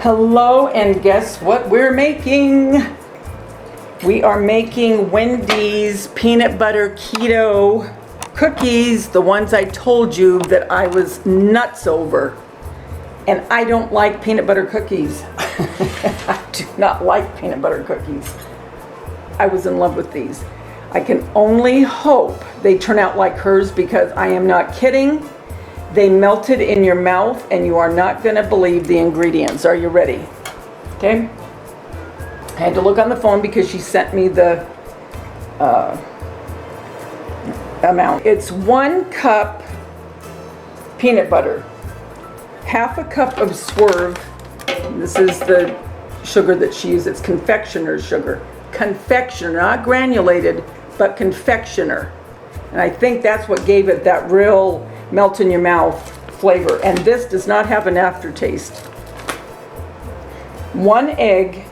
Hello, and guess what we're making? We are making Wendy's peanut butter keto cookies, the ones I told you that I was nuts over. And I don't like peanut butter cookies. I do not like peanut butter cookies. I was in love with these. I can only hope they turn out like hers, because I am not kidding. They melted in your mouth and you are not going to believe the ingredients. Are you ready? Okay. I had to look on the phone because she sent me the amount. It's 1 cup peanut butter, half a cup of Swerve. This is the sugar that she used. It's confectioner's sugar. Confectioner, not granulated, but confectioner. And I think that's what gave it that real melt in your mouth flavor. And this does not have an aftertaste. 1 egg,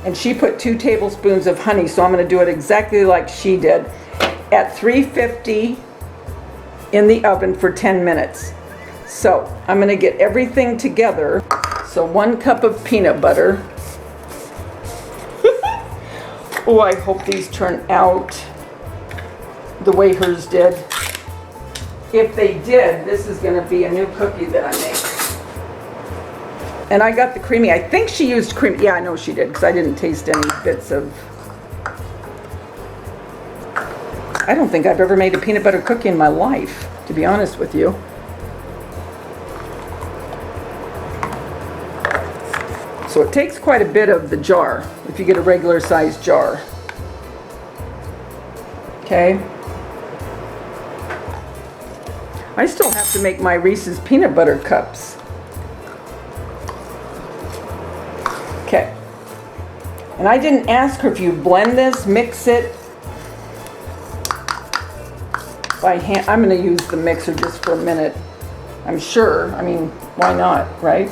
and she put 2 tablespoons of honey, so I'm going to do it exactly like she did. At 350 in the oven for 10 minutes. So I'm going to get everything together. So 1 cup of peanut butter. Oh, I hope these turn out the way hers did. If they did, this is going to be a new cookie that I make. And I got the creamy. I think she used cream. Yeah, I know she did, because I didn't taste any bits of... I don't think I've ever made a peanut butter cookie in my life, to be honest with you. So it takes quite a bit of the jar, if you get a regular sized jar. Okay. I still have to make my Reese's peanut butter cups. Okay. And I didn't ask her if you blend this, mix it by hand. I'm going to use the mixer just for a minute. I'm sure. I mean, why not, right?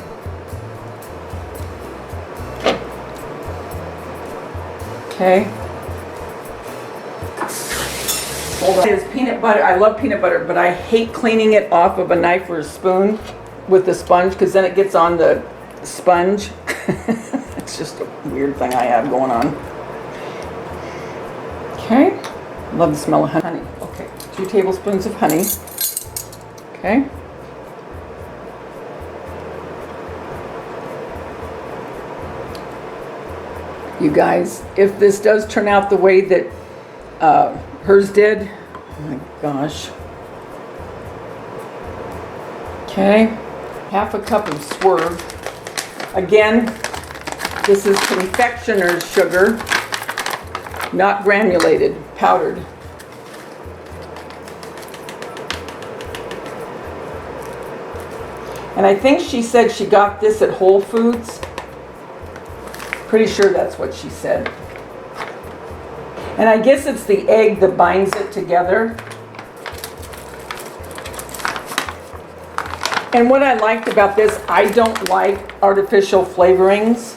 Okay. Hold on. It's peanut butter. I love peanut butter, but I hate cleaning it off of a knife or a spoon with the sponge, because then it gets on the sponge. It's just a weird thing I have going on. Okay. Love the smell of honey. Okay. 2 tablespoons of honey. Okay. You guys, if this does turn out the way that hers did, oh my gosh. Okay, half a cup of Swerve. Again, this is confectioner's sugar, not granulated, powdered. And I think she said she got this at Whole Foods. Pretty sure that's what she said. And I guess it's the egg that binds it together. And what I liked about this, I don't like artificial flavorings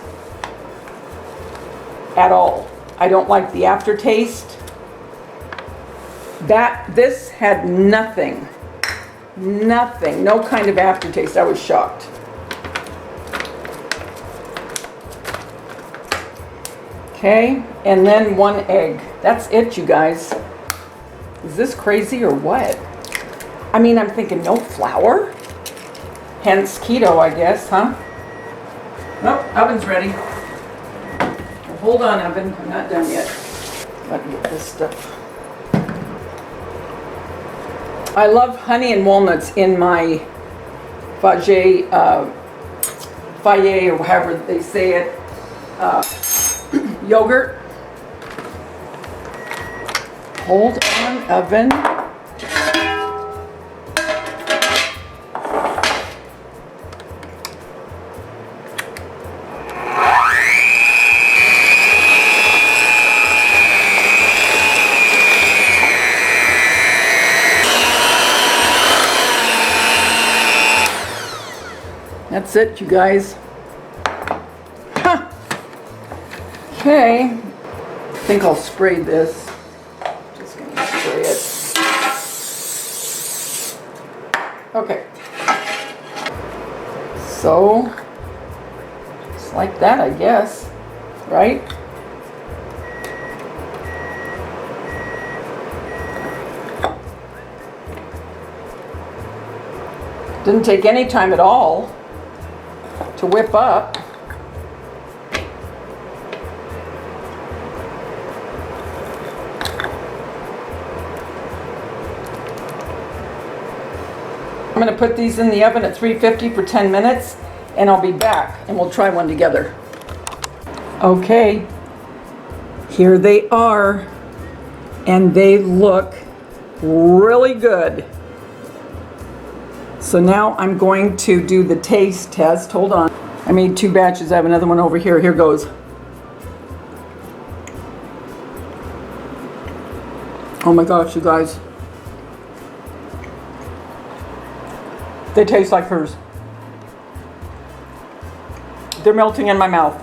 at all. I don't like the aftertaste. This had nothing, no kind of aftertaste. I was shocked. Okay, and then 1 egg. That's it, you guys. Is this crazy or what? I mean, I'm thinking no flour? Hence keto, I guess, huh? Nope, oven's ready. Well, hold on, oven. I'm not done yet. Let me get this stuff. I love honey and walnuts in my Faye, or however they say it, yogurt. Hold on, oven. That's it, you guys. Huh. Okay. I think I'll spray this. Just gonna spray it. Okay. So like that, I guess, right? Didn't take any time at all to whip up. I'm going to put these in the oven at 350 for 10 minutes and I'll be back and we'll try one together. Okay, here they are and they look really good. So now I'm going to do the taste test. Hold on. I made 2 batches. I have another one over here. Here goes. Oh my gosh, you guys. They taste like hers. They're melting in my mouth.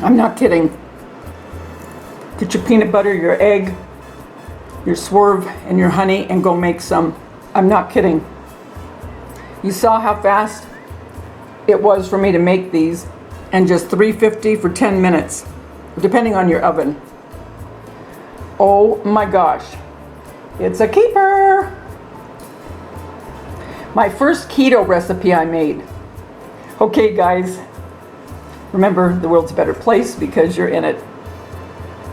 I'm not kidding. Get your peanut butter, your egg, your Swerve, and your honey and go make some. I'm not kidding. You saw how fast it was for me to make these, and just 350 for 10 minutes, depending on your oven. Oh my gosh. It's a keeper. My first keto recipe I made. Okay guys, remember the world's a better place because you're in it.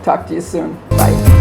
Talk to you soon. Bye.